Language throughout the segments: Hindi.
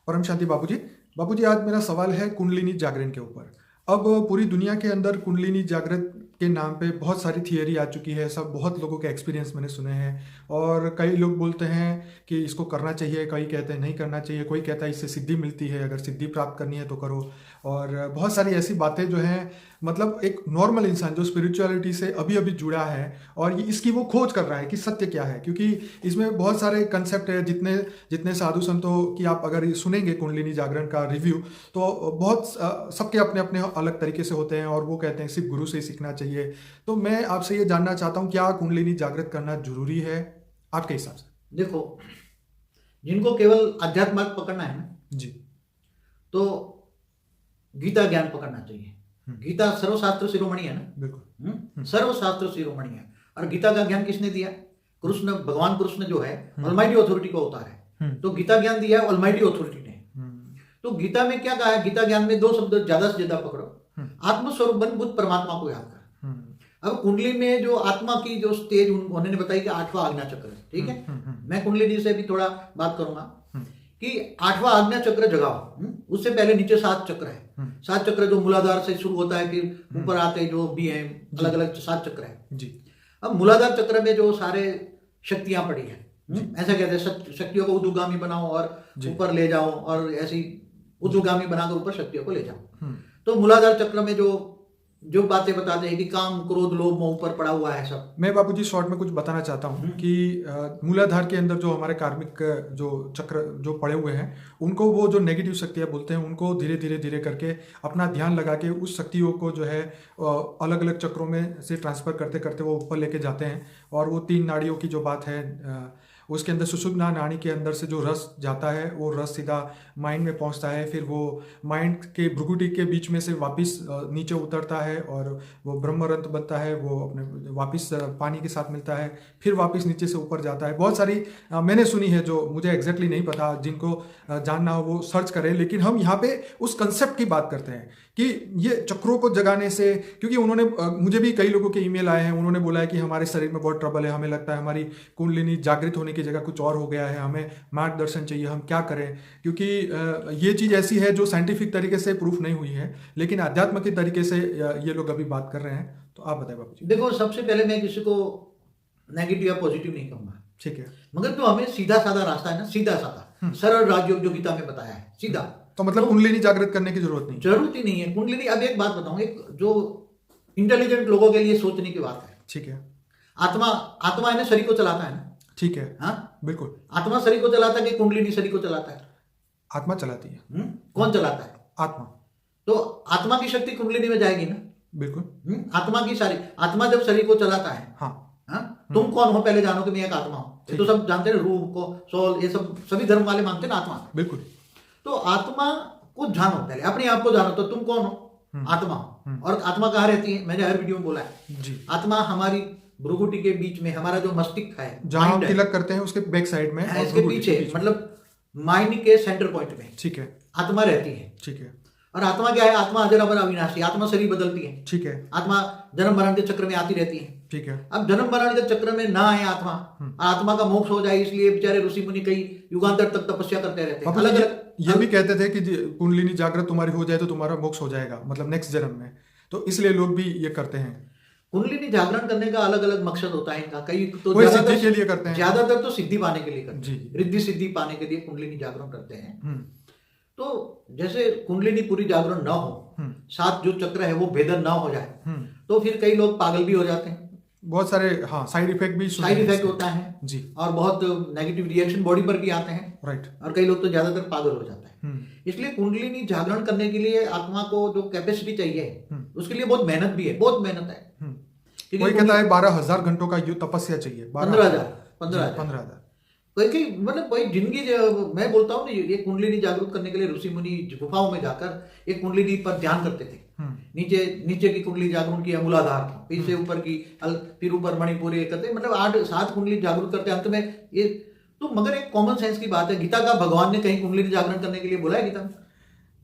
परम शांति बाबूजी। बाबूजी, आज मेरा सवाल है कुंडलिनी जागरण के ऊपर। अब पूरी दुनिया के अंदर कुंडलिनी जागृत के नाम पे बहुत सारी थियरी आ चुकी है। सब बहुत लोगों के एक्सपीरियंस मैंने सुने हैं और कई लोग बोलते हैं कि इसको करना चाहिए, कई कहते हैं नहीं करना चाहिए, कोई कहता है इससे सिद्धि मिलती है, अगर सिद्धि प्राप्त करनी है तो करो। और बहुत सारी ऐसी बातें जो हैं, मतलब एक नॉर्मल इंसान जो स्पिरिचुअलिटी से अभी अभी जुड़ा है और ये इसकी वो खोज कर रहा है कि सत्य क्या है, क्योंकि इसमें बहुत सारे कंसेप्ट है। जितने जितने साधु संतों की आप अगर सुनेंगे कुंडलिनी जागरण का रिव्यू, तो बहुत सबके अपने अपने अलग तरीके से होते हैं और वो कहते हैं सिर्फ गुरु से ही सीखना चाहिए। तो मैं आपसे ये जानना चाहता हूँ, क्या कुंडलिनी जागृत करना जरूरी है आपके हिसाब से? देखो, जिनको केवल अध्यात्म मार्ग पकड़ना है ना जी, तो गीता ज्ञान पकड़ना चाहिए। गीता सर्वशास्त्र शिरोमणि है ना, बिल्कुल। सर्वशास्त्र शिरोमणि है। और गीता का ज्ञान किसने दिया? कृष्ण, भगवान कृष्ण जो है ऑलमाइटी अथॉरिटी को अवतार है, तो गीता ज्ञान दिया है ऑलमाइटी अथॉरिटी ने। तो गीता में क्या कहा है? गीता ज्ञान में 2 शब्द ज्यादा से ज्यादा पकड़ो, आत्मस्वरूप बन बुद्ध परमात्मा को याद कर। अब कुंडली में जो आत्मा की जो स्टेज उन्होंने बताई कि 8वां आज्ञा चक्र है, ठीक है। मैं कुंडली से भी थोड़ा बात करूंगा कि 8वां आज्ञा चक्र जगाओ। उससे पहले नीचे 7 चक्र है। 7 चक्र जो मूलाधार से शुरू होता है, फिर ऊपर आते जो भी है, अलग अलग 7 चक्र है जी। अब मूलाधार चक्र में जो सारे शक्तियां पड़ी है, ऐसा कहते हैं शक्तियों को ऊर्ध्वगामी बनाओ और ऊपर ले जाओ, और ऐसी ऊर्ध्वगामी बनाकर ऊपर शक्तियों को ले जाओ। तो मूलाधार चक्र में जो बातें बताते हैं कि काम, क्रोध, लोभ, मोह ऊपर पड़ा हुआ है सब। मैं बाबूजी शॉर्ट में कुछ बताना चाहता हूँ कि मूलाधार के अंदर जो हमारे कार्मिक जो चक्र जो पड़े हुए हैं, उनको वो जो नेगेटिव शक्तियाँ बोलते हैं, उनको धीरे धीरे धीरे करके अपना ध्यान लगा के उस शक्तियों को जो है अलग अलग चक्रों में से ट्रांसफर करते करते वो ऊपर लेके जाते हैं। और वो 3 नाड़ियों की जो बात है, उसके अंदर सुषुम्ना नाड़ी के अंदर से जो रस जाता है, वो रस सीधा माइंड में पहुंचता है, फिर वो माइंड के भ्रुकुटी के बीच में से वापस नीचे उतरता है और वो ब्रह्मरंध्र बनता है, वो अपने वापस पानी के साथ मिलता है, फिर वापस नीचे से ऊपर जाता है। बहुत सारी मैंने सुनी है, जो मुझे एग्जैक्टली नहीं पता, जिनको जानना हो वो सर्च करें। लेकिन हम यहाँ पे उस कंसेप्ट की बात करते हैं कि ये चक्रों को जगाने से, क्योंकि उन्होंने मुझे भी कई लोगों के ईमेल आए हैं, उन्होंने बोला है कि हमारे शरीर में बहुत ट्रबल है, हमें लगता है हमारी कुंडलिनी जागृत होने की जगह कुछ और हो गया है, हमें मार्गदर्शन चाहिए, हम क्या करें। क्योंकि ये चीज़ ऐसी है जो साइंटिफिक तरीके से प्रूफ नहीं हुई है, लेकिन अध्यात्म के तरीके से ये लोग अभी बात कर रहे हैं। तो आप बताएं बाबू जी। देखो, सबसे पहले मैं किसी को नेगेटिव या पॉजिटिव नहीं कहूंगा, ठीक है, मगर जो हमें सीधा साधा रास्ता है ना, सीधा साधा सरल राजयोग जो गीता में बताया है, सीधा। तो मतलब कुंडलिनी जागृत करने की जरूरत ही नहीं है कुंडलिनी। अब एक बात बताऊं, एक जो इंटेलिजेंट लोगों के लिए सोचने की बात है। ठीक है, आत्मा है ना, शरीर को चलाता है ना। ठीक है, हाँ, बिल्कुल। आत्मा शरीर को चलाता है कि कुंडलिनी शरीर को चलाता है? आत्मा चलाती है। कौन चलाता है? आत्मा। तो आत्मा की शक्ति कुंडलिनी में जाएगी ना, बिल्कुल। आत्मा की सारी, आत्मा जब शरीर को चलाता है, हाँ, तुम कौन हो पहले जानो कि मैं एक आत्मा हूं। ये तो सब जानते हैं, रूह को, सोल, ये सब सभी धर्म वाले मानते हैं ना आत्मा। बिल्कुल। तो आत्मा को जानो, पहले अपने आप को जानो, तो तुम कौन हो? आत्मा हो। और आत्मा कहाँ रहती है? मैंने हर वीडियो में बोला है जी। आत्मा हमारी भ्रुकुटी के बीच में, हमारा जो मस्तिष्क है, जहां हम तिलक करते हैं उसके बैक साइड में, इसके पीछे, मतलब माइंड के सेंटर पॉइंट में, ठीक है, आत्मा रहती है। ठीक है। और आत्मा क्या है? आत्मा अजर अमर अविनाशी। आत्मा शरीर बदलती है, ठीक है। आत्मा जन्म मरण के चक्र में आती रहती है, ठीक है। अब जन्म मरण के चक्र में ना आए आत्मा, आत्मा का मोक्ष हो जाए, इसलिए बेचारे ऋषि मुनि कई युगांतर तक तपस्या करते रहते हैं। अलग अलग ये भी कहते थे कि कुंडलिनी जागृत तुम्हारी हो जाए तो तुम्हारा मोक्ष हो जाएगा, मतलब नेक्स्ट जन्म में। तो इसलिए लोग भी ये करते हैं। कुंडलिनी जागरण करने का अलग अलग मकसद होता है इनका। कई तो सिद्धि के लिए करते हैं, ज्यादातर तो सिद्धि पाने के लिए करते हैं, जी। रिद्धि सिद्धि पाने के लिए कुंडलिनी जागरण करते हैं। तो जैसे कुंडलिनी पूरी जागरण ना हो, 7 जो चक्र है वो भेदन ना हो जाए, तो फिर कई लोग पागल भी हो जाते हैं। बहुत सारे साइड इफेक्ट होता है जी, और बहुत नेगेटिव रिएक्शन बॉडी पर भी आते हैं, राइट। और कई लोग तो ज्यादातर पागल हो जाते हैं। इसलिए कुंडलिनी जागरण करने के लिए आत्मा को जो कैपेसिटी चाहिए, उसके लिए बहुत मेहनत भी है, बहुत मेहनत है। कोई कहता है 12,000 घंटों का तपस्या चाहिए, 15,000 कोई मतलब कोई जिंदगी, मैं बोलता हूँ ये कुंडलिनी जागरूक करने के लिए ऋषि मुनि गुफाओं में जाकर एक कुंडलिनी पर ध्यान करते थे। नीचे की कुंडली जागरूक की, मूलाधार की, फिर से ऊपर की, फिर ऊपर मणिपुर, ये करते, मतलब 8-7 कुंडली जागरूक करते अंत में ये। तो मगर एक कॉमन सेंस की बात है, गीता का भगवान ने कहीं कुंडली जागरण करने के लिए बोला है गीता में?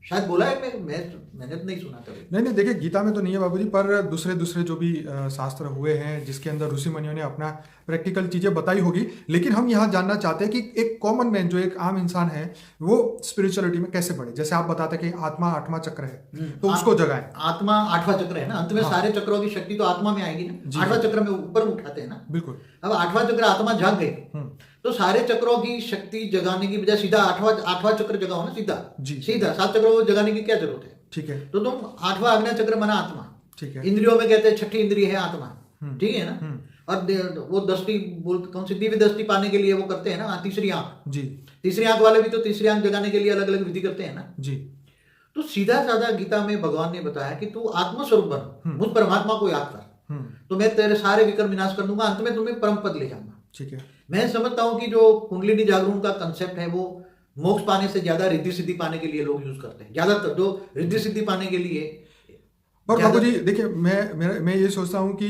शायद बोला है, मैंने तो नहीं सुना कभी। नहीं देखिए, गीता में तो नहीं है बाबूजी, पर दूसरे दूसरे जो भी शास्त्र हुए हैं जिसके अंदर ऋषि मुनियों ने अपना प्रैक्टिकल चीजें बताई होगी। लेकिन हम यहाँ जानना चाहते हैं कि एक कॉमन मैन, जो एक आम इंसान है, वो स्पिरिचुअलिटी में कैसे बढ़े। जैसे आप बताते कि आत्मा 8वां चक्र है, तो उसको जगाएं। आत्मा 8वां चक्र है ना, अंत में सारे चक्रों की शक्ति तो आत्मा में आएगी ना। 8वां चक्र में ऊपर उठाते हैं ना, बिल्कुल। अब 8वां चक्र आत्मा जाग गई तो सारे चक्रों की शक्ति जगाने की बजाय सीधा 8वां चक्र जगाओ ना, सीधा 7 चक्रों को जगाने की क्या जरूरत है। ठीक है, तो तुम 8वां आज्ञा चक्र माना आत्मा। ठीक है, इंद्रियों में कहते हैं 6ठी इंद्रिय है आत्मा, ठीक है ना। और वो दृष्टि कौन सी दिव्य दृष्टि पाने के लिए वो करते हैं ना, तीसरी आंख जी। तीसरी आंख वाले भी तो तीसरी आंख जगाने के लिए अलग अलग विधि करते हैं ना जी। तो सीधा साधा गीता में भगवान ने बताया कि तू आत्मस्वरूप बन, मुझ परमात्मा को याद कर, तो मैं तेरे सारे विकर्म विनाश कर दूंगा, अंत में तुम्हें परम पद ले जाऊंगा। ठीक है, मैं समझता हूं कि जो कुंडलिनी जागरण का कंसेप्ट है वो मोक्ष पाने से ज्यादा रिद्धि सिद्धि पाने के लिए लोग यूज करते हैं, ज्यादातर जो रिद्धि सिद्धि पाने के लिए। पर बाबू जी देखिए, मैं ये सोचता हूँ कि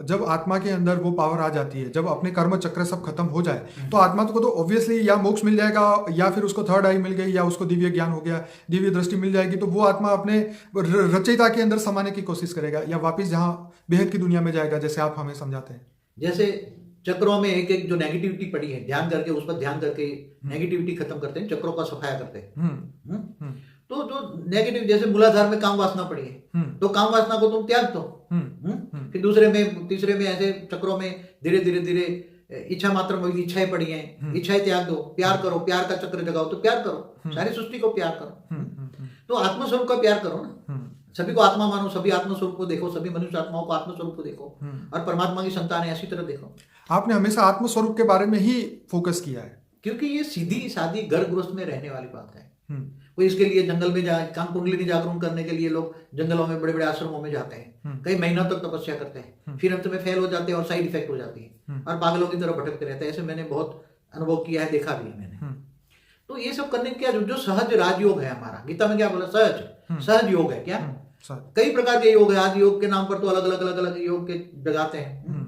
जब आत्मा के अंदर वो पावर आ जाती है, जब अपने कर्म चक्र सब खत्म हो जाए, तो आत्मा को तो ऑब्वियसली या मोक्ष मिल जाएगा, या फिर उसको थर्ड आई मिल गई, या उसको दिव्य ज्ञान हो गया, दिव्य दृष्टि मिल जाएगी, तो वो आत्मा अपने रचयिता के अंदर समाने की कोशिश करेगा, या वापिस जहाँ बेहद की दुनिया में जाएगा, जैसे आप हमें समझाते हैं। जैसे चक्रों में एक एक जो नेगेटिविटी पड़ी है, ध्यान करके उस पर ध्यान करके नेगेटिविटी खत्म करते हैं, चक्रों का सफाया करते हैं। तो जो नेगेटिव, जैसे मूलाधार में काम वासना पड़ी है, तो काम वासना को तुम त्याग दो। फिर दूसरे में, तीसरे में, ऐसे चक्रों में धीरे धीरे धीरे इच्छा मात्र में इच्छाएं पड़ी हैं, इच्छाएं त्याग दो, प्यार करो, प्यार का चक्र जगाओ, तो प्यार करो, सारी सृष्टि को प्यार करो। तो आत्मस्वरूप का प्यार करो ना, सभी को आत्मा मानो, सभी आत्मस्वरूप को देखो, सभी मनुष्य आत्माओं को आत्मस्वरूप को देखो, और परमात्मा की संतान है ऐसी तरह देखो। आपने हमेशा आत्मस्वरूप के बारे में ही फोकस किया है, क्योंकि ये सीधी सादी घर गृहस्थ में रहने वाली बात है। कोई इसके लिए जंगल में काम कुंडलिनी जागरण करने के लिए लोग जंगलों में बड़े बड़े आश्रमों में जाते हैं, कई महीनों तक तपस्या करते हैं, फिर अंत में फेल हो जाते हैं और साइड इफेक्ट हो जाती है, और पागलों की तरह भटकते रहते हैं। ऐसे मैंने बहुत अनुभव किया है, देखा भी है मैंने। तो ये सब करने क्या, जो सहज राजयोग है हमारा, गीता में क्या बोला, सहज योग है। क्या कई प्रकार के योग है, आज योग के नाम पर तो अलग अलग योग के जगाते हैं।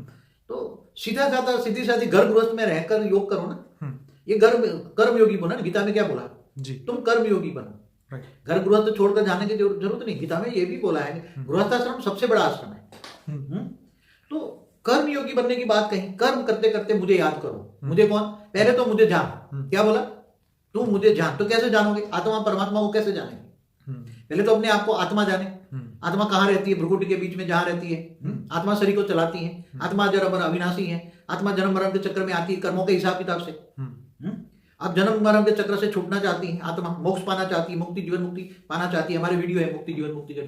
तो सीधा साधा सीधी साधी घर गृहस्थ में रहकर योग करो ना, ये कर्म योगी बनो। गीता में क्या बोला जी, तुम कर्म योगी बनो। घर गृहस्थ छोड़कर जाने की जरूरत नहीं, गीता में ये भी बोला है गृहस्थाश्रम सबसे बड़ा आश्रम है। तो कर्म योगी बनने की बात कही, कर्म करते करते मुझे याद करो। मुझे कौन, पहले तो मुझे जान। क्या बोला, तू मुझे जान। तो कैसे जानोगे, आत्मा परमात्मा को कैसे जानेंगे? पहले तो अपने आप को आत्मा जाने। आत्मा कहाँ रहती है, भ्रुकुटी के बीच में जहां रहती है। आत्मा शरीर को चलाती है, आत्मा जड़ अविनाशी है, आत्मा जन्म मरण के चक्र में आती है कर्मों के हिसाब किताब से। अब जन्म मरण के चक्र से छूटना चाहती है आत्मा, मोक्ष पाना चाहती है, मुक्ति जीवन मुक्ति पाना चाहती है। हमारे वीडियो है मुक्ति जीवन मुक्ति का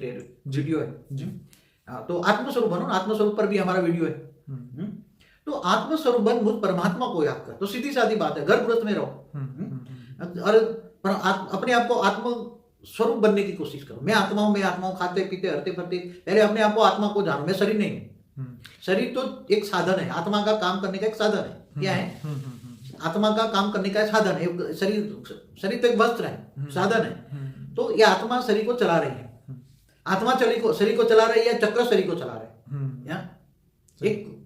वीडियो है। तो आत्मस्वरूप बनो, आत्मस्वरूप पर भी हमारा वीडियो है। तो आत्मस्वरूप बन, मुझ परमात्मा को याद कर। तो सीधी सादी बात है, घर गृहस्थ में रहो और अपने आप को आत्म स्वरूप बनने की कोशिश करो। मैं आत्मा हूं, खाते पीते हरते फरते। पहले अपने आप को आत्मा को जानो, मैं शरीर नहीं हूं। शरीर तो एक साधन है, आत्मा का काम करने का एक साधन है। क्या है, आत्मा का काम करने का साधन है। शरीर तो एक वस्त्र है, साधन है। तो ये आत्मा शरीर को चला रही है, आत्मा शरीर को चला रही है, चक्र शरीर को चला रहे हैं।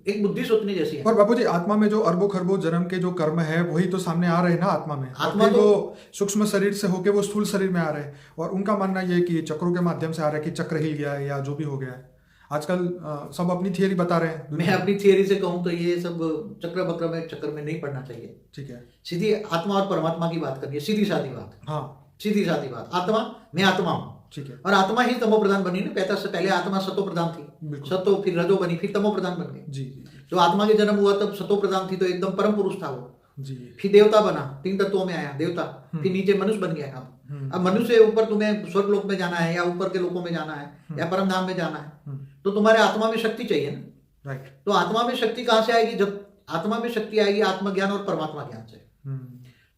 एक बुद्धि सोचने जैसी है। और बाबूजी, आत्मा में जो अरबों खरबों जन्म के जो कर्म है वही तो सामने आ रहे हैं ना आत्मा में। आत्मा तो सूक्ष्म शरीर से होके वो स्थूल शरीर में आ रहे हैं, और उनका मानना ये कि चक्रों के माध्यम से आ रहा है कि चक्र हिल गया है या जो भी हो गया है। आजकल सब अपनी थियरी बता रहे हैं। मैं अपनी थियरी से कहूं तो ये सब चक्र में नहीं पढ़ना चाहिए। ठीक है, सीधी आत्मा और परमात्मा की बात करनी है, सीधी सादी बात। हाँ, सीधी सादी बात। आत्मा, मैं आत्मा हूं। ठीक है, और आत्मा ही तमो प्रधान बनी ना। पहले आत्मा सतो प्रधान थी, सतो फिर रजो बनी, फिर तमो प्रधान बन गई। जी, जो आत्मा के जन्म हुआ तब सतो प्रधान थी, तो एकदम परम पुरुष था वो जी। फिर देवता बना, 3 तत्वों में आया देवता, फिर नीचे मनुष्य बन गया। अब मनुष्य से ऊपर तुम्हें स्वर्ग लोक में जाना है, या ऊपर के लोकों में जाना है, या परम धाम में जाना है, तो तुम्हारे आत्मा में शक्ति चाहिए ना। राइट। तो आत्मा में शक्ति कहां से आएगी, जब आत्मा में शक्ति आएगी आत्मज्ञान और परमात्मा ज्ञान से।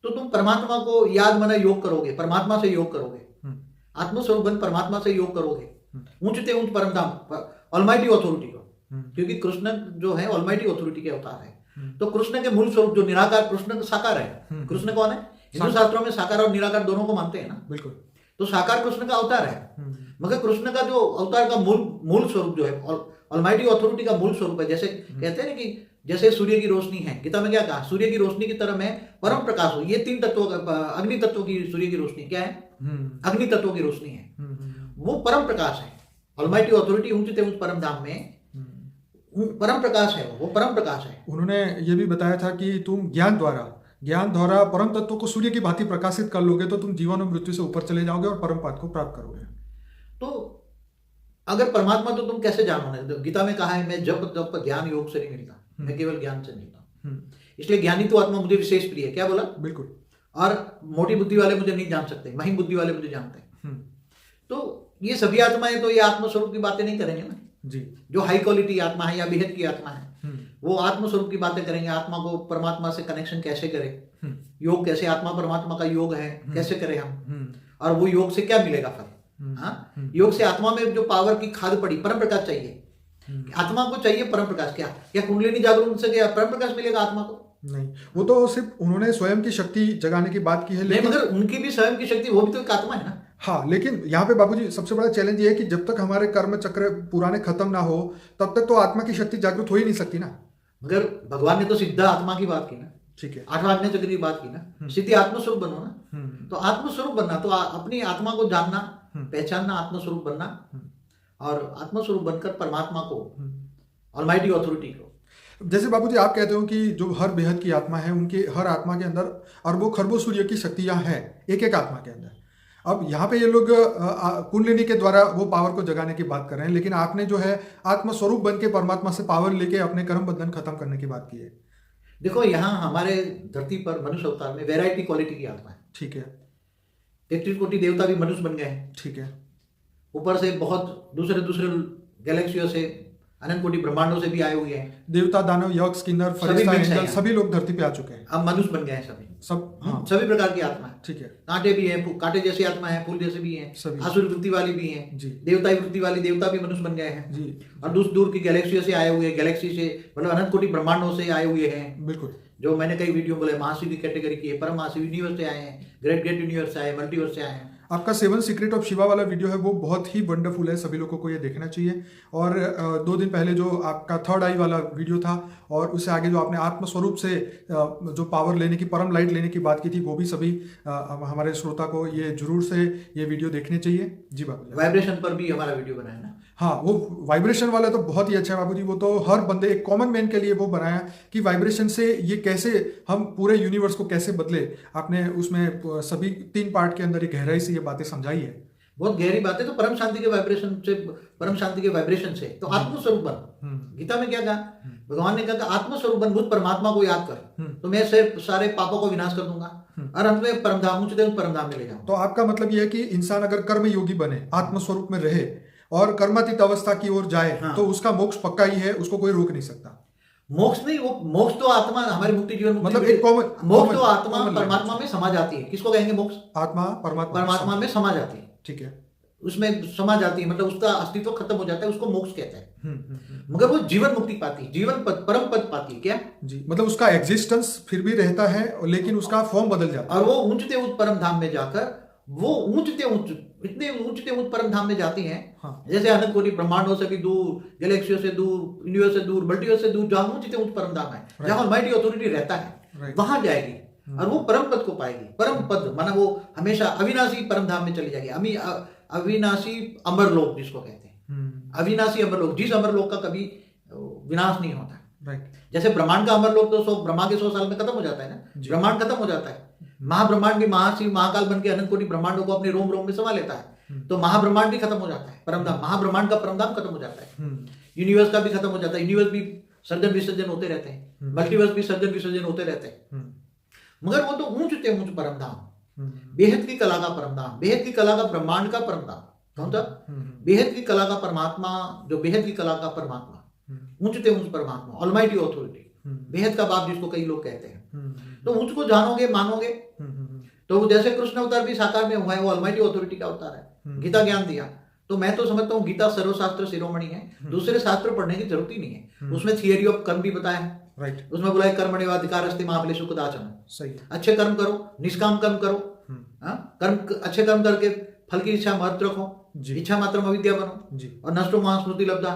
तो तुम परमात्मा को याद मना योग करोगे, परमात्मा से योग करोगे, आत्मस्वरूप बन परमात्मा से योग करोगे, ऊंचते ऊंच परम धाम, ऑलमाइटी अथॉरिटी को। क्योंकि कृष्ण जो है ऑलमाइटी अथॉरिटी के अवतार है। तो कृष्ण के मूल स्वरूप जो निराकार, कृष्ण साकार है। कृष्ण कौन है, हिंदू शास्त्रों में साकार और निराकार दोनों को मानते हैं ना। बिल्कुल। तो साकार कृष्ण का अवतार है, मगर कृष्ण का जो अवतार का मूल स्वरूप जो है, ऑलमाइटी अथॉरिटी का मूल स्वरूप है। जैसे कहते हैं ना कि जैसे सूर्य की रोशनी है, गीता में क्या कहा, सूर्य की रोशनी की तरह मैं परम प्रकाश हूं। ये 3 तत्वों अग्नि तत्व की सूर्य की रोशनी क्या है, अग्नि तत्वों की रोशनी है, वो परम प्रकाश है। ऑलमाइटी अथॉरिटी ऊंचते उच्च परम धाम में परम प्रकाश है, वो परम प्रकाश है। उन्होंने ये भी बताया था कि तुम ज्ञान द्वारा परम तत्व को सूर्य की भांति प्रकाशित कर लोगे तो तुम जीवन और मृत्यु से ऊपर चले जाओगे और परम पद को प्राप्त करोगे। तो अगर परमात्मा तो तुम कैसे जानोगे? तो गीता में कहा है मैं जप तप ध्यान योग से नहीं मिलता, मैं केवल ज्ञान से मिलता हूं। इसलिए ज्ञानी तो आत्मा मुझे विशेष प्रिय है। क्या बोला? बिल्कुल। और मोटी बुद्धि वाले मुझे नहीं जान सकते, महीन बुद्धि वाले मुझे जानते हैं। तो ये सभी आत्माएं तो ये आत्मस्वरूप की बातें नहीं करेंगे ना जी। जो हाई क्वालिटी आत्मा है या बेहद की आत्मा है वो आत्मस्वरूप की बातें करेंगे। आत्मा को परमात्मा से कनेक्शन कैसे करें, योग कैसे, आत्मा परमात्मा का योग है, कैसे करें हम, और वो योग से क्या मिलेगा फल। हाँ, योग से आत्मा में जो पावर की खाद पड़ी, परम प्रकाश चाहिए। आत्मा को चाहिए परम प्रकाश। क्या कुंडलिनी जागरूक से क्या परम प्रकाश मिलेगा आत्मा को? नहीं, वो तो सिर्फ उन्होंने स्वयं की शक्ति जगाने की बात की है, लेकिन मगर उनकी भी स्वयं की शक्ति, वो भी तो एक आत्मा है ना। हाँ, लेकिन यहाँ पे बाबूजी सबसे बड़ा चैलेंज ये है कि जब तक हमारे कर्म चक्र पुराने खत्म ना हो तब तक तो आत्मा की शक्ति जागृत हो ही नहीं सकती ना। मगर भगवान ने तो सीधा आत्मा की बात की ना। ठीक है, 8वां आज्ञा चक्र की बात की ना, सीधे आत्मस्वरूप बनो ना। तो आत्मस्वरूप बनना तो अपनी आत्मा को जानना, पहचानना, आत्मस्वरूप बनना, और आत्मस्वरूप बनकर परमात्मा को, ऑलमाइटी अथॉरिटी को। जैसे बाबूजी आप कहते हो कि जो हर बेहद की आत्मा है उनके हर आत्मा के अंदर अरबों खरबों सूर्य की शक्तियां हैं एक एक आत्मा के अंदर। अब यहाँ पे ये लोग कुंडलिनी के द्वारा वो पावर को जगाने की बात कर रहे हैं, लेकिन आपने जो है आत्मस्वरूप बन के परमात्मा से पावर लेके अपने कर्म बंधन खत्म करने की बात की है। देखो यहाँ हमारे धरती पर मनुष्य अवतार में वैरायटी क्वालिटी की आत्मा है। ठीक है, 33 कोटि देवता भी मनुष्य बन गए हैं। ठीक है, ऊपर से बहुत दूसरे दूसरे गैलेक्सियों से, अनंत कोटि ब्रह्मांडों से भी आए हुए हैं। देवता, दानव, यक्ष, किन्नर, फरिश्ता, एंजल सभी लोग धरती पे आ चुके हैं। अब मनुष्य बन गए हैं सभी, सब। हाँ, सभी प्रकार की आत्मा है। ठीक है, कांटे भी हैं, कांटे जैसी आत्मा है, फूल जैसे भी हैं, आसुरी वृत्ति वाली भी हैं, देवताई वृत्ति वाली देवता भी मनुष्य बन गए हैं जी। और दूर दूर की गैलेक्सियों से आए हुए, गैलेक्सी से मतलब अनंत कोटि ब्रह्मांडों से आए हुए हैं। बिल्कुल, जो मैंने कई वीडियो बोले, महाशिव की कैटेगरी की है, परम महाशिव यूनिवर्स से आए हैं, ग्रेट ग्रेट यूनिवर्स से आए, मल्टीवर्स से आए हैं। आपका 7 सीक्रेट ऑफ शिवा वाला वीडियो है वो बहुत ही वंडरफुल है, सभी लोगों को ये देखना चाहिए। और 2 दिन पहले जो आपका थर्ड आई वाला वीडियो था और उससे आगे जो आपने आत्मस्वरूप से जो पावर लेने की, परम लाइट लेने की बात की थी, वो भी सभी हमारे श्रोता को ये जरूर से ये वीडियो देखने चाहिए जी। बाबू वाइब्रेशन पर भी हमारा वीडियो बनाया ना। हाँ, वो वाइब्रेशन वाला तो बहुत ही अच्छा है बाबूजी। वो तो हर बंदे, एक कॉमन मैन के लिए वो बनाया कि वाइब्रेशन से ये कैसे हम पूरे यूनिवर्स को कैसे बदले। आपने उसमें सभी 3 पार्ट के अंदर एक गहराई से ये बातें समझाई है, बहुत गहरी बातें। तो परम शांति के वाइब्रेशन से, परम शांति के वाइब्रेशन से तो आत्मस्वरूप बन। गीता में क्या कहा भगवान ने? कहा आत्मस्वरूप बन, मुझ परमात्मा को याद कर तो मैं सारे पापों को विनाश कर दूंगा और अंत में परमधाम, उच्चतम परमधाम में ले जाऊंगा। तो आपका मतलब यह है कि इंसान अगर कर्म योगी बने, आत्मस्वरूप में रहे और कर्मातीत अवस्था की ओर जाए तो उसका मोक्ष पक्का ही है, उसको कोई रोक नहीं सकता। मोक्ष नहीं, वो मोक्ष तो आत्मा हमारी मुक्ति जीवन, मतलब एक कॉमन मोक्ष तो आत्मा परमात्मा में समा जाती है। किसको कहेंगे मोक्ष? आत्मा परमात्मा में समा जाती है। ठीक है, उसमें समा जाती है, मतलब उसका अस्तित्व खत्म हो जाता है, उसको मोक्ष कहते हैं। मगर वो जीवन मुक्ति पाती है, जीवन पद, परम पद पाती है। क्या जी? मतलब उसका एग्जिस्टेंस फिर भी रहता है लेकिन उसका फॉर्म बदल जाता है और वो ऊंचते उच्च परम धाम में जाकर वो ऊंचते उच्च, इतने ऊंचते उच्च परम धाम में जाती हैं। हाँ। जैसे अनंत कोटि ब्रह्मांडों से भी दूर, गैलेक्सियों से दूर, यूनिवर्स से दूर, मल्टीवर्स से दूर, जहां ऊंचते उच्च परम धाम है, जहां ऑलमाइटी अथॉरिटी रहता है, वहां जाएगी और वो परम पद को पाएगी। परम पद माना वो हमेशा अविनाशी परम धाम में चली जाएगी। अविनाशी अमरलोक जिसको कहते हैं, अविनाशी अमरलोक, जिस अमरलोक का कभी विनाश नहीं होता। जैसे ब्रह्मांड का अमरलोक तो ब्रह्मा के 100 साल में खत्म हो जाता है ना, ब्रह्मांड खत्म हो जाता है। महाब्रह्मांड भी महाशिव महाकाल बन के अनंत कोटि ब्रह्मांडों को अपने रोम रोम में समा लेता है, तो महाब्रह्मांड भी खत्म हो जाता है, परमधाम, महाब्रह्मांड का परमधाम खत्म हो जाता है। यूनिवर्स का भी खत्म हो जाता है, यूनिवर्स भी सर्जन विसर्जन होते रहते हैं, मल्टीवर्स भी सर्जन विसर्जन होते रहते हैं। मगर वो तो ऊंचते ऊंच परमधाम, बेहद की कला का परमधाम, बेहद की कला का ब्रह्मांड का परमधाम। कौन सा? बेहद की कला का परमात्मा, जो बेहद की कला का परमात्मा, ऊंचते ऊंच परमात्मा, ऑलमाइटी अथॉरिटी, बेहद का बाप जिसको कई लोग कहते हैं। तो मुझको जानोगे, मानोगे तो जैसे कृष्ण अवतार भी साकार में हुआ है, वो ऑलमाइटी अथॉरिटी का अवतार है, गीता ज्ञान दिया। तो मैं तो समझता हूँ गीता सर्वशास्त्र शिरोमणि है, दूसरे शास्त्र पढ़ने की जरूरत ही नहीं है। उसमें थियरी ऑफ कर्म भी बताया है, राइट। उसमें बोला है कर्मण्येवाधिकार अस्ति मा फलेषु कदाचन। सही, अच्छे कर्म करो, निष्काम कर्म करो, कर्म अच्छे कर्म करके फल की इच्छा मत रखो, जी। इच्छा मात्र अविद्या बनो जी। और नष्टो महास्मृति लब्धा।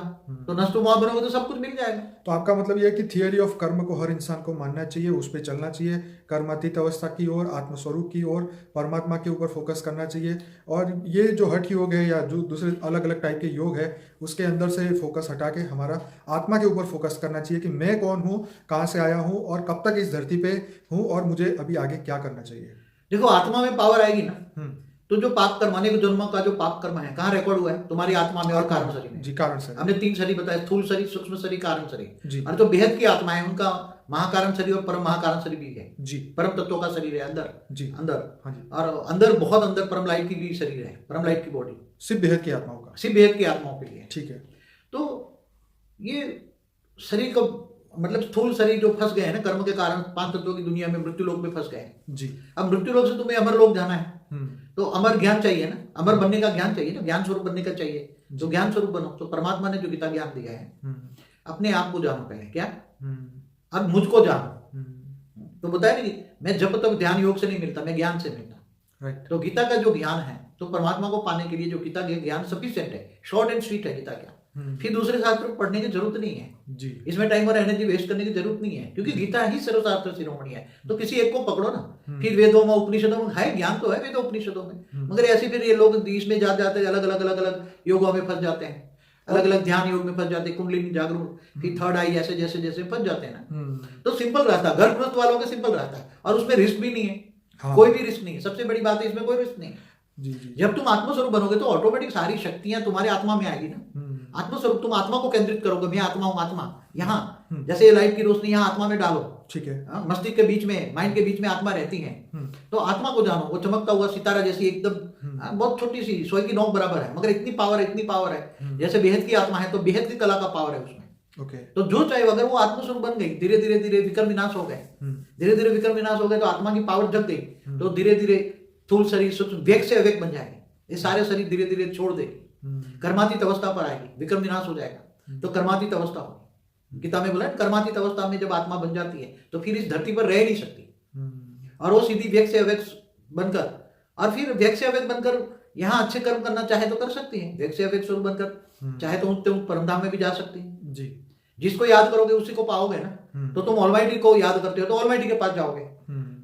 तो नष्टो महा बनोगे तो सब कुछ मिल जाएगा। तो आपका मतलब ये है कि थियरी ऑफ कर्म को हर इंसान को मानना चाहिए, उस पर चलना चाहिए, कर्मातीत अवस्था की ओर, आत्मस्वरूप की ओर, परमात्मा के ऊपर फोकस करना चाहिए। और ये जो हठ योग है या जो दूसरे अलग अलग टाइप के योग है उसके अंदर से फोकस हटा के हमारा आत्मा के ऊपर फोकस करना चाहिए कि मैं कौन हूँ, कहाँ से आया हूँ और कब तक इस धरती पे हूँ और मुझे अभी आगे क्या करना चाहिए। देखो आत्मा में पावर आएगी ना, तो जो पाप कर्म अनेक जन्मों का जो पाप कर्म है कहाँ रिकॉर्ड हुआ है? तुम्हारी आत्मा में और कारण शरीर में। जी, कारण शरीर। हमने 3 शरीर बताया, स्थूल शरीर, सूक्ष्म शरीर, कारण शरीर। जी। और तो बेहद की आत्मा है उनका महाकारण शरीर और परम महाकारण शरीर भी है। जी। परम तत्वों का शरीर है अंदर। जी। अंदर। हाँ जी। और अंदर बहुत अंदर परम लाइट की भी शरीर है, परम लाइट की बॉडी। सिर्फ बेहद की आत्माओं का। सिर्फ बेहद की आत्माओं के लिए। ठीक है। तो ये शरीर को मतलब स्थूल शरीर जो फंस गए हैं ना कर्म के कारण 5 तत्वों की दुनिया में, मृत्यु लोक में फंस गए हैं। जी। अब मृत्यु लोक से तुम्हें अमर लोक जाना है, तो अमर ज्ञान चाहिए ना, अमर बनने का ज्ञान चाहिए ना, ज्ञान स्वरूप बनने का चाहिए। तो ज्ञान स्वरूप बनो। तो परमात्मा ने जो गीता ज्ञान दिया है, अपने आप को जानो पहले। क्या? अब मुझको जानो। तो बताया नहीं, मैं जब तक ध्यान योग से नहीं मिलता, मैं ज्ञान से मिलता। तो गीता का जो ज्ञान है, तो परमात्मा को पाने के लिए जो गीता ज्ञान सफिशिएंट है, शॉर्ट एंड स्वीट है गीता ज्ञान। फिर दूसरे शास्त्र पढ़ने की जरूरत नहीं है जी। इसमें टाइम और एनर्जी वेस्ट करने की जरूरत नहीं है, क्योंकि गीता ही सर्वशास्त्र शिरोमणि है। तो किसी एक को पकड़ो ना। फिर वेदों में, उपनिषदों में है ज्ञान, तो है वेदों उपनिषदों में, मगर ऐसे फिर ये लोग इसमें जाते अलग अलग योगों में फंस जाते हैं, अलग अलग ध्यान योग में फंस जाते हैं, कुंडलिनी जागरूक, फिर थर्ड आई, ऐसे जैसे जैसे फंस जाते हैं ना। तो सिंपल रहता है, घर गृहस्थ वालों के सिंपल रहता है, और उसमें रिस्क भी नहीं है। हाँ। कोई भी रिस्क नहीं है। सबसे बड़ी बात है इसमें कोई रिस्क नहीं है। जी जी। जब तुम आत्मस्वरूप बनोगे तो ऑटोमेटिक सारी शक्तियां तुम्हारे आत्मा में आएगी ना। आत्मस्वरूप, तुम आत्मा को केंद्रित करोगे, मैं आत्मा हूँ, आत्मा यहाँ, जैसे ये लाइट की रोशनी यहाँ आत्मा में डालो। ठीक है। मस्तिष्क के बीच में, माइंड के बीच में आत्मा रहती है। तो आत्मा को जानो, वो चमकता हुआ सितारा जैसी एकदम बहुत छोटी सी सोई की नोक बराबर है, मगर इतनी पावर है। जैसे बेहद की आत्मा है तो बेहद की कला का पावर है उसमें। ओके। तो जो चाहे, अगर वो आत्मस्वरूप बन गई, धीरे धीरे विक्रम विनाश हो गए, धीरे धीरे विक्रम विनाश हो गए, तो आत्मा की पावर जग गई, तो धीरे धीरे स्थूल शरीर सूक्ष्म वेग से अवेग बन जाएंगे। ये सारे शरीर धीरे धीरे छोड़ देगी, कर्मातीत अवस्था पर आएगी, विक्रम विनाश हो जाएगा, तो कर्मातीत अवस्था होगी। गीता में बोला कर्मातीत अवस्था में जब आत्मा बन जाती है तो फिर इस धरती पर रह नहीं सकती, और वो सीधी वेग से अवेग बनकर, और फिर वेग से अवेग बनकर यहाँ अच्छे कर्म करना चाहे तो कर सकती है, वेग से अवेग स्वरूप बनकर चाहे तो उठते परमधाम में भी जा सकती है। जी। जिसको याद करोगे उसी को पाओगे ना। तो तुम ऑलमाइटी को याद करते हो तो ऑलमाइटी के पास जाओगे।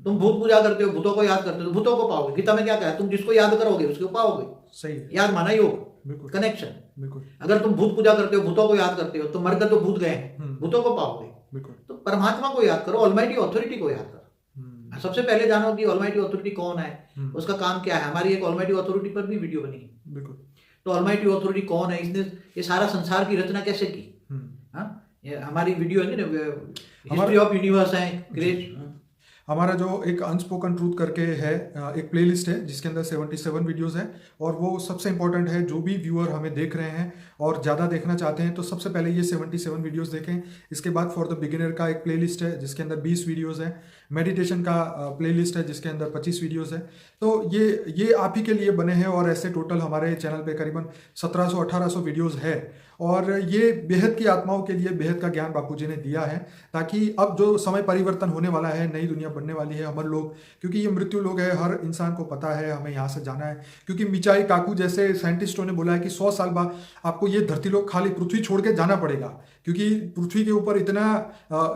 तुम भूत पूजा करते हो, भूतों को याद करते हो तो भूतों को पाओगे। गीता में क्या कहा है? तुम जिसको याद करोगे उसको पाओगे। सही है। याद माना योग, कनेक्शन। बिल्कुल। अगर तुम भूत पूजा करते हो, भूतों को याद करते हो, तो मरकर तो भूत गए, भूतों को पाओगे। बिल्कुल। तो परमात्मा को याद करो, ऑलमाइटी ऑथोरिटी को याद करो। सबसे पहले जानो कि ऑलमाइटी ऑथोरिटी कौन है, उसका काम क्या है। हमारी एक ऑलमाइटी ऑथोरिटी पर भी वीडियो बनी है। बिल्कुल। तो ऑलमाइटी ऑथोरिटी कौन है, इसने ये सारा संसार की रचना कैसे की, हमारी वीडियो है ना, हिस्ट्री ऑफ यूनिवर्स है। हमारा जो एक अनस्पोकन ट्रूथ करके है, एक प्लेलिस्ट है जिसके अंदर 77 वीडियोस है, और वो सबसे इंपॉर्टेंट है। जो भी व्यूअर हमें देख रहे हैं और ज़्यादा देखना चाहते हैं तो सबसे पहले ये 77 वीडियोस देखें। इसके बाद फॉर द बिगिनर का एक प्लेलिस्ट है जिसके अंदर 20 वीडियोस है। मेडिटेशन का प्लेलिस्ट है जिसके अंदर 25 वीडियोस है। तो ये आप ही के लिए बने हैं, और ऐसे टोटल हमारे चैनल पे करीबन 1700-1800 वीडियोस है। और ये बेहद की आत्माओं के लिए बेहद का ज्ञान बापूजी ने दिया है, ताकि अब जो समय परिवर्तन होने वाला है, नई दुनिया बनने वाली है, अमर लोग, क्योंकि ये मृत्यु लोग है, हर इंसान को पता है हमें यहाँ से जाना है। क्योंकि मिचाई काकू जैसे साइंटिस्टों ने बोला है कि 100 साल बाद आपको ये धरती लोग खाली पृथ्वी छोड़ के जाना पड़ेगा, क्योंकि पृथ्वी के ऊपर इतना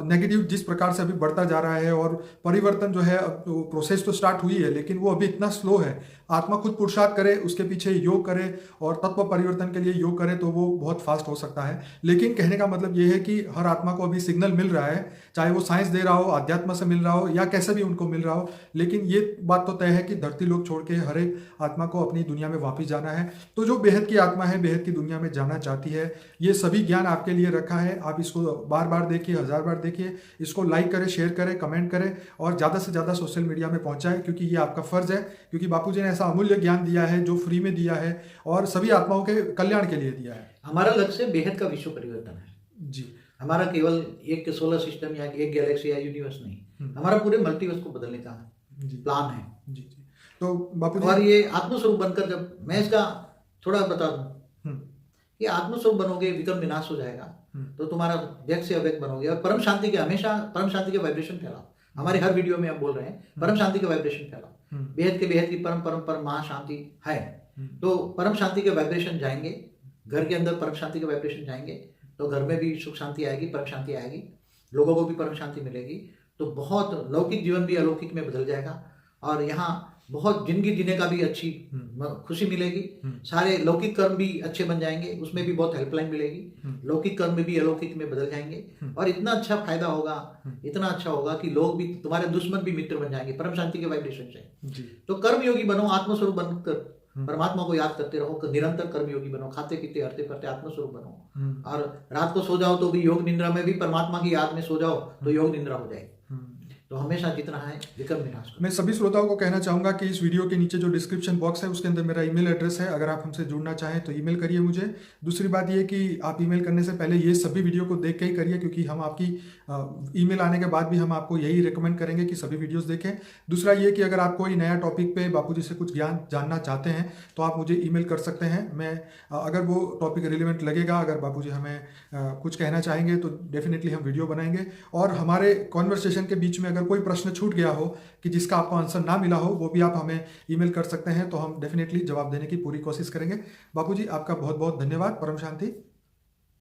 नेगेटिव जिस प्रकार से अभी बढ़ता जा रहा है, और परिवर्तन जो है प्रोसेस तो स्टार्ट हुई है लेकिन वो अभी इतना स्लो है। आत्मा खुद पुरुषार्थ करे, उसके पीछे योग करे और तत्व परिवर्तन के लिए योग करे तो वो बहुत फास्ट हो सकता है। लेकिन कहने का मतलब ये है कि हर आत्मा को अभी सिग्नल मिल रहा है, चाहे वो साइंस दे रहा हो, अध्यात्म से मिल रहा हो, या कैसे भी उनको मिल रहा हो, लेकिन ये बात तो तय है कि धरती लोग छोड़ के हर एक आत्मा को अपनी दुनिया में वापस जाना है। तो जो बेहद की आत्मा है, बेहद की दुनिया में जाना चाहती है, ये सभी ज्ञान आपके लिए रखा है। आप इसको बार बार देखिए, 1000 बार देखिए, इसको लाइक करें, शेयर करें, कमेंट करें, और ज़्यादा से ज़्यादा सोशल मीडिया में पहुँचाएं, क्योंकि ये आपका फ़र्ज़ है। क्योंकि बापूजी ने ऐसा अमूल्य ज्ञान दिया है जो फ्री में दिया है और सभी आत्माओं के कल्याण के लिए दिया है। हमारा लक्ष्य बेहद का विश्व परिवर्तन है जी। हमारा केवल एक सोलर सिस्टम या एक गैलेक्सी या यूनिवर्स नहीं, हमारा पूरे मल्टीवर्स को बदलने का प्लान है जी जी। तो बापू, और ये आत्मस्वरूप बनकर, जब मैं इसका थोड़ा बता दूं कि आत्मस्वरूप बनोगे, विक्रम विनाश हो जाएगा, तो तुम्हारा व्यक्त से अव्यक्त बनोगे, और परम शांति के, हमेशा परम शांति के वाइब्रेशन फैलाओ। हमारे हर वीडियो में हम बोल रहे हैं परम शांति के वाइब्रेशन फैलाओ। बेहद के बेहद की परम परम परम महाशांति है। तो परम शांति के वाइब्रेशन जाएंगे, घर के अंदर परम शांति के वाइब्रेशन जाएंगे तो घर में भी सुख शांति आएगी, परम शांति आएगी, लोगों को भी परम शांति मिलेगी। तो बहुत लौकिक जीवन भी अलौकिक में बदल जाएगा और यहाँ बहुत जिंदगी जीने का भी अच्छी खुशी मिलेगी। सारे लौकिक कर्म भी अच्छे बन जाएंगे, उसमें भी बहुत हेल्पलाइन मिलेगी। लौकिक कर्म भी अलौकिक में बदल जाएंगे और इतना अच्छा फायदा होगा, इतना अच्छा होगा कि लोग भी, तुम्हारे दुश्मन भी मित्र बन जाएंगे परम शांति के वाइब्रेशन से। तो कर्म योगी बनो, आत्मस्वरूप बनकर परमात्मा को याद करते रहो, निरंतर कर्म योगी बनो, खाते पीते हरते फरते आत्मस्वरूप बनो। और रात को सो जाओ तो भी योग निद्रा में भी परमात्मा की याद में सो जाओ तो योग निद्रा हो जाएगी। तो हमेशा जितना है विक्रम विनाश। मैं सभी श्रोताओं को कहना चाहूँगा कि इस वीडियो के नीचे जो डिस्क्रिप्शन बॉक्स है उसके अंदर मेरा ईमेल एड्रेस है, अगर आप हमसे जुड़ना चाहें तो ईमेल करिए मुझे। दूसरी बात ये कि आप ईमेल करने से पहले ये सभी वीडियो को देख के ही करिए, क्योंकि हम आपकी ईमेल आने के बाद भी हम आपको यही रिकमेंड करेंगे कि सभी वीडियोस देखें। दूसरा ये कि अगर आप कोई नया टॉपिक पे बापूजी से कुछ ज्ञान जानना चाहते हैं तो आप मुझे ईमेल कर सकते हैं। मैं अगर वो टॉपिक रिलेवेंट लगेगा, अगर बापूजी हमें कुछ कहना चाहेंगे तो डेफिनेटली हम वीडियो बनाएंगे। और हमारे कॉन्वर्सेशन के बीच में अगर कोई प्रश्न छूट गया हो कि जिसका आपको आंसर ना मिला हो, वो भी आप हमें ईमेल कर सकते हैं, तो हम डेफिनेटली जवाब देने की पूरी कोशिश करेंगे। बापूजी आपका बहुत बहुत धन्यवाद। परम शांति।